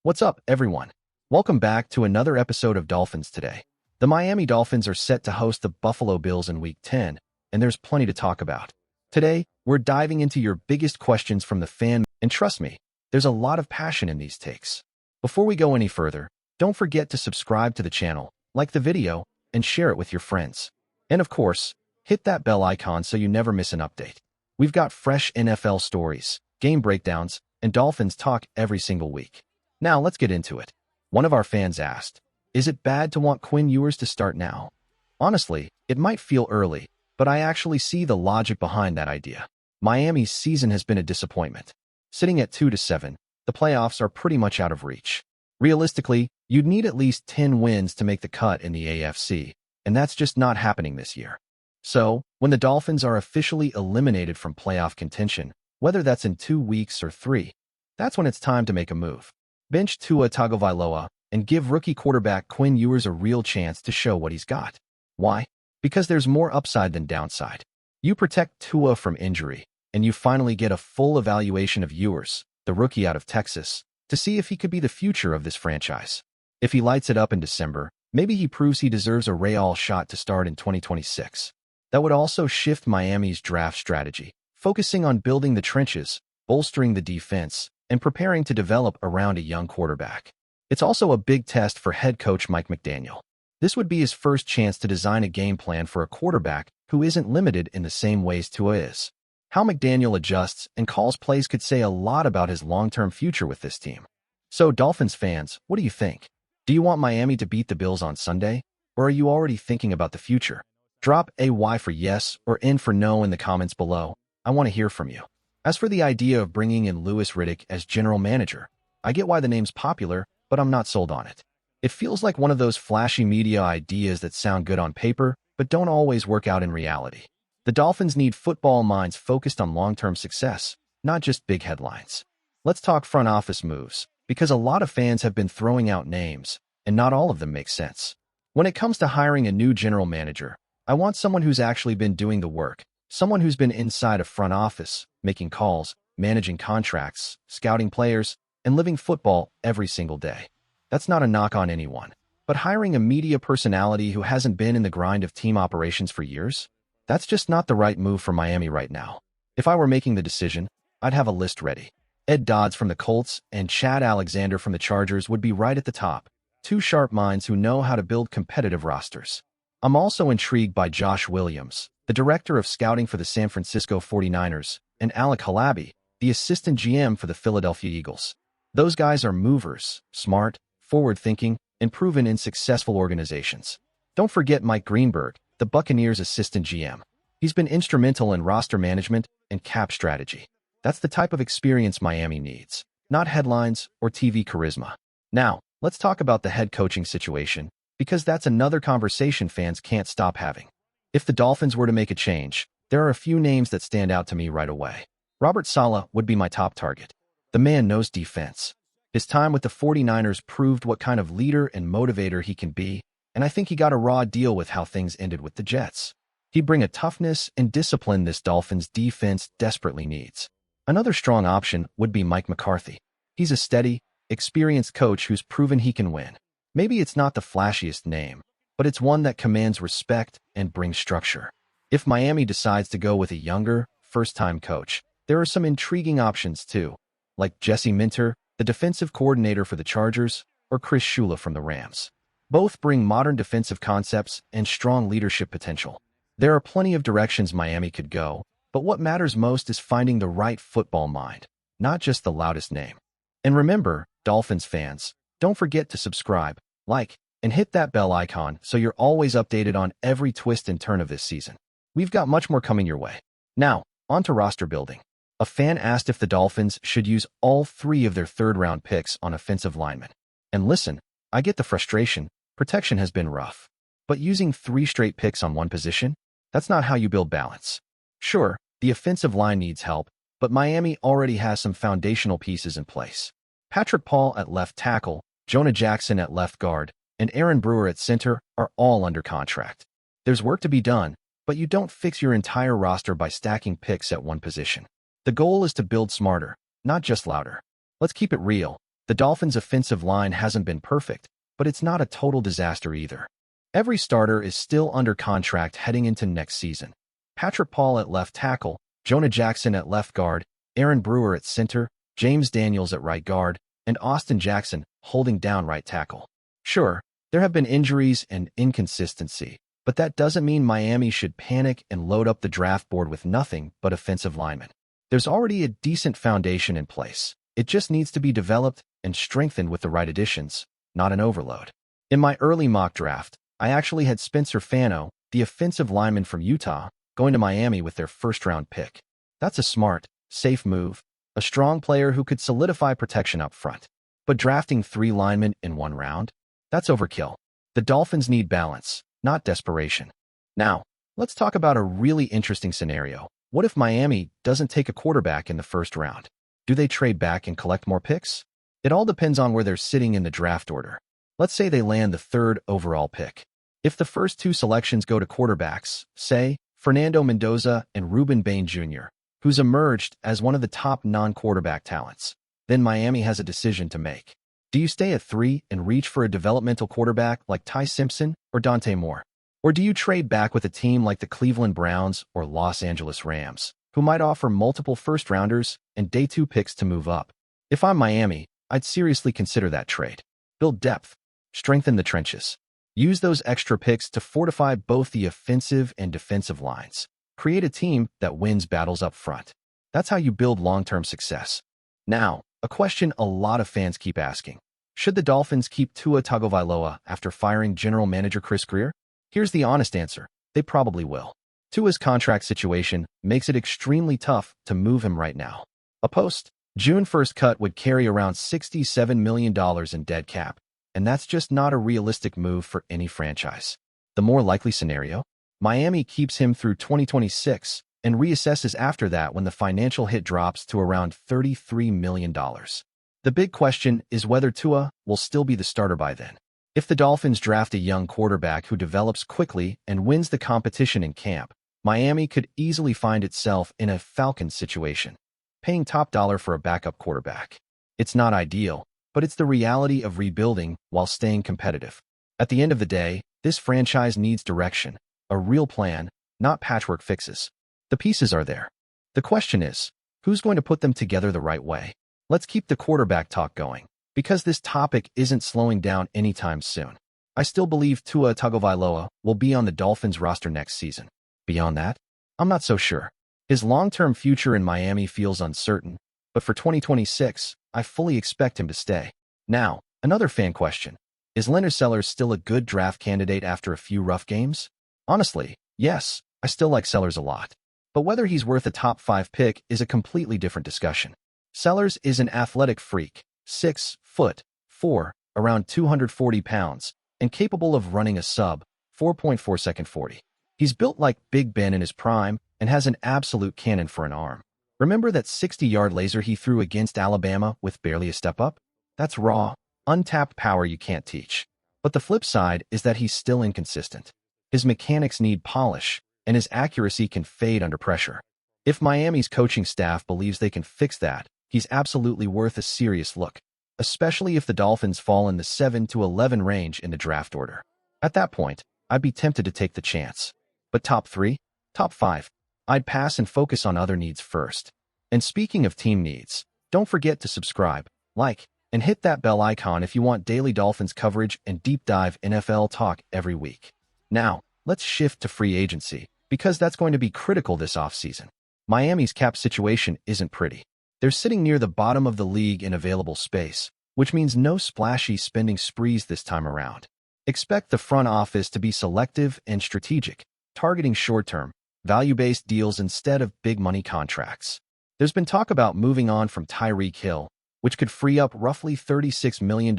What's up, everyone? Welcome back to another episode of Dolphins Today. The Miami Dolphins are set to host the Buffalo Bills in Week 10, and there's plenty to talk about. Today, we're diving into your biggest questions from the fan, and trust me, there's a lot of passion in these takes. Before we go any further, don't forget to subscribe to the channel, like the video, and share it with your friends. And of course, hit that bell icon so you never miss an update. We've got fresh NFL stories, game breakdowns, and Dolphins talk every single week. Now, let's get into it. One of our fans asked, is it bad to want Quinn Ewers to start now? Honestly, it might feel early, but I actually see the logic behind that idea. Miami's season has been a disappointment. Sitting at 2-7, the playoffs are pretty much out of reach. Realistically, you'd need at least 10 wins to make the cut in the AFC, and that's just not happening this year. So, when the Dolphins are officially eliminated from playoff contention, whether that's in 2 weeks or 3, that's when it's time to make a move. Bench Tua Tagovailoa and give rookie quarterback Quinn Ewers a real chance to show what he's got. Why? Because there's more upside than downside. You protect Tua from injury, and you finally get a full evaluation of Ewers, the rookie out of Texas, to see if he could be the future of this franchise. If he lights it up in December, maybe he proves he deserves a Real shot to start in 2026. That would also shift Miami's draft strategy, focusing on building the trenches, bolstering the defense, and preparing to develop around a young quarterback. It's also a big test for head coach Mike McDaniel. This would be his first chance to design a game plan for a quarterback who isn't limited in the same ways Tua is. How McDaniel adjusts and calls plays could say a lot about his long-term future with this team. So, Dolphins fans, what do you think? Do you want Miami to beat the Bills on Sunday? Or are you already thinking about the future? Drop a Y for yes or N for no in the comments below. I want to hear from you. As for the idea of bringing in Louis Riddick as general manager, I get why the name's popular, but I'm not sold on it. It feels like one of those flashy media ideas that sound good on paper, but don't always work out in reality. The Dolphins need football minds focused on long-term success, not just big headlines. Let's talk front office moves, because a lot of fans have been throwing out names, and not all of them make sense. When it comes to hiring a new general manager, I want someone who's actually been doing the work, someone who's been inside a front office, making calls, managing contracts, scouting players, and living football every single day. That's not a knock on anyone, but hiring a media personality who hasn't been in the grind of team operations for years? That's just not the right move for Miami right now. If I were making the decision, I'd have a list ready. Ed Dodds from the Colts and Chad Alexander from the Chargers would be right at the top, two sharp minds who know how to build competitive rosters. I'm also intrigued by Josh Williams, the director of scouting for the San Francisco 49ers, and Alec Halaby, the assistant GM for the Philadelphia Eagles. Those guys are movers, smart, forward-thinking, and proven in successful organizations. Don't forget Mike Greenberg, the Buccaneers assistant GM. He's been instrumental in roster management and cap strategy. That's the type of experience Miami needs, not headlines or TV charisma. Now, let's talk about the head coaching situation, because that's another conversation fans can't stop having. If the Dolphins were to make a change, there are a few names that stand out to me right away. Robert Saleh would be my top target. The man knows defense. His time with the 49ers proved what kind of leader and motivator he can be, and I think he got a raw deal with how things ended with the Jets. He'd bring a toughness and discipline this Dolphins defense desperately needs. Another strong option would be Mike McCarthy. He's a steady, experienced coach who's proven he can win. Maybe it's not the flashiest name, but it's one that commands respect and brings structure. If Miami decides to go with a younger, first-time coach, there are some intriguing options too, like Jesse Minter, the defensive coordinator for the Chargers, or Chris Shula from the Rams. Both bring modern defensive concepts and strong leadership potential. There are plenty of directions Miami could go, but what matters most is finding the right football mind, not just the loudest name. And remember, Dolphins fans, don't forget to subscribe, like, and hit that bell icon so you're always updated on every twist and turn of this season. We've got much more coming your way. Now, on to roster building. A fan asked if the Dolphins should use all 3 of their third-round picks on offensive linemen. And listen, I get the frustration. Protection has been rough. But using 3 straight picks on one position? That's not how you build balance. Sure, the offensive line needs help, but Miami already has some foundational pieces in place. Patrick Paul at left tackle, Jonah Jackson at left guard, and Aaron Brewer at center are all under contract. There's work to be done, but you don't fix your entire roster by stacking picks at one position. The goal is to build smarter, not just louder. Let's keep it real. The Dolphins' offensive line hasn't been perfect, but it's not a total disaster either. Every starter is still under contract heading into next season. Patrick Paul at left tackle, Jonah Jackson at left guard, Aaron Brewer at center, James Daniels at right guard, and Austin Jackson holding down right tackle. Sure, there have been injuries and inconsistency, but that doesn't mean Miami should panic and load up the draft board with nothing but offensive linemen. There's already a decent foundation in place. It just needs to be developed and strengthened with the right additions, not an overload. In my early mock draft, I actually had Spencer Fano, the offensive lineman from Utah, going to Miami with their first-round pick. That's a smart, safe move, a strong player who could solidify protection up front. But drafting 3 linemen in 1 round? That's overkill. The Dolphins need balance, not desperation. Now, let's talk about a really interesting scenario. What if Miami doesn't take a quarterback in the first round? Do they trade back and collect more picks? It all depends on where they're sitting in the draft order. Let's say they land the 3rd overall pick. If the first 2 selections go to quarterbacks, say, Fernando Mendoza and Ruben Bain Jr., who's emerged as one of the top non-quarterback talents, then Miami has a decision to make. Do you stay at 3 and reach for a developmental quarterback like Ty Simpson or Dante Moore? Or do you trade back with a team like the Cleveland Browns or Los Angeles Rams, who might offer multiple first-rounders and day 2 picks to move up? If I'm Miami, I'd seriously consider that trade. Build depth, strengthen the trenches. Use those extra picks to fortify both the offensive and defensive lines. Create a team that wins battles up front. That's how you build long-term success. Now, a question a lot of fans keep asking. Should the Dolphins keep Tua Tagovailoa after firing general manager Chris Grier? Here's the honest answer. They probably will. Tua's contract situation makes it extremely tough to move him right now. A post-June 1st cut would carry around $67 million in dead cap, and that's just not a realistic move for any franchise. The more likely scenario? Miami keeps him through 2026 and reassesses after that when the financial hit drops to around $33 million. The big question is whether Tua will still be the starter by then. If the Dolphins draft a young quarterback who develops quickly and wins the competition in camp, Miami could easily find itself in a Falcons situation, paying top dollar for a backup quarterback. It's not ideal, but it's the reality of rebuilding while staying competitive. At the end of the day, this franchise needs direction, a real plan, not patchwork fixes. The pieces are there. The question is, who's going to put them together the right way? Let's keep the quarterback talk going, because this topic isn't slowing down anytime soon. I still believe Tua Tagovailoa will be on the Dolphins roster next season. Beyond that, I'm not so sure. His long-term future in Miami feels uncertain, but for 2026, I fully expect him to stay. Now, another fan question. Is Leonard Sellers still a good draft candidate after a few rough games? Honestly, yes, I still like Sellers a lot. But whether he's worth a top 5 pick is a completely different discussion. Sellers is an athletic freak, 6'4", around 240 pounds, and capable of running a sub 4.4 second 40. He's built like Big Ben in his prime and has an absolute cannon for an arm. Remember that 60-yard laser he threw against Alabama with barely a step up? That's raw, untapped power you can't teach. But the flip side is that he's still inconsistent. His mechanics need polish, and his accuracy can fade under pressure. If Miami's coaching staff believes they can fix that, he's absolutely worth a serious look, especially if the Dolphins fall in the 7 to 11 range in the draft order. At that point, I'd be tempted to take the chance. But top 3? Top 5? I'd pass and focus on other needs first. And speaking of team needs, don't forget to subscribe, like, and hit that bell icon if you want daily Dolphins coverage and deep dive NFL talk every week. Now, let's shift to free agency, because that's going to be critical this offseason. Miami's cap situation isn't pretty. They're sitting near the bottom of the league in available space, which means no splashy spending sprees this time around. Expect the front office to be selective and strategic, targeting short-term, value-based deals instead of big-money contracts. There's been talk about moving on from Tyreek Hill, which could free up roughly $36 million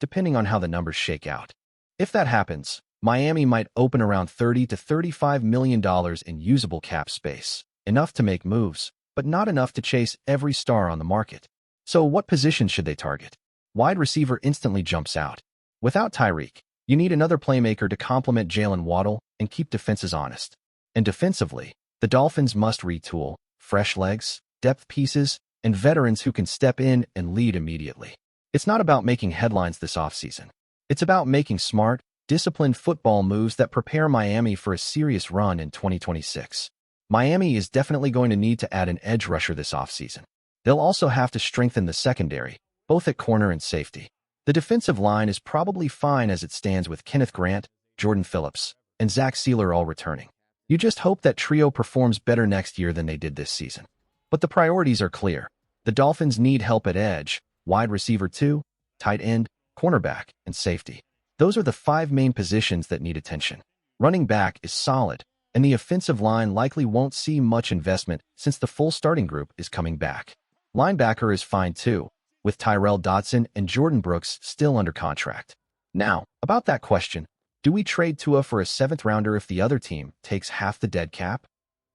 depending on how the numbers shake out. If that happens, Miami might open around $30 to $35 million in usable cap space, enough to make moves, but not enough to chase every star on the market. So what positions should they target? Wide receiver instantly jumps out. Without Tyreek, you need another playmaker to complement Jalen Waddle and keep defenses honest. And defensively, the Dolphins must retool, fresh legs, depth pieces, and veterans who can step in and lead immediately. It's not about making headlines this offseason. It's about making smart, disciplined football moves that prepare Miami for a serious run in 2026. Miami is definitely going to need to add an edge rusher this offseason. They'll also have to strengthen the secondary, both at corner and safety. The defensive line is probably fine as it stands with Kenneth Grant, Jordan Phillips, and Zach Sealer all returning. You just hope that trio performs better next year than they did this season. But the priorities are clear. The Dolphins need help at edge, wide receiver 2, tight end, cornerback, and safety. Those are the 5 main positions that need attention. Running back is solid, and the offensive line likely won't see much investment since the full starting group is coming back. Linebacker is fine too, with Tyrell Dodson and Jordan Brooks still under contract. Now, about that question, do we trade Tua for a 7th rounder if the other team takes half the dead cap?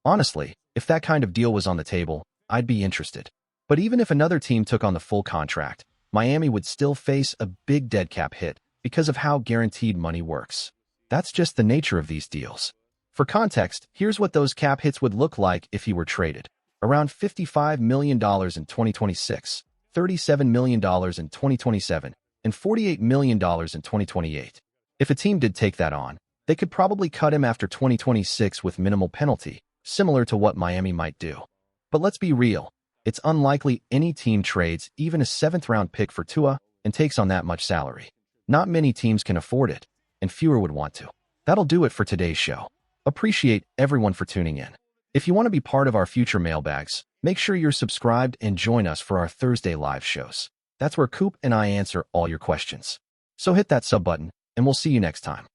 Honestly, if that kind of deal was on the table, I'd be interested. But even if another team took on the full contract, Miami would still face a big dead cap hit because of how guaranteed money works. That's just the nature of these deals. For context, here's what those cap hits would look like if he were traded. Around $55 million in 2026, $37 million in 2027, and $48 million in 2028. If a team did take that on, they could probably cut him after 2026 with minimal penalty, similar to what Miami might do. But let's be real. It's unlikely any team trades even a 7th-round pick for Tua and takes on that much salary. Not many teams can afford it, and fewer would want to. That'll do it for today's show. Appreciate everyone for tuning in. If you want to be part of our future mailbags, make sure you're subscribed and join us for our Thursday live shows. That's where Coop and I answer all your questions. So hit that sub button, and we'll see you next time.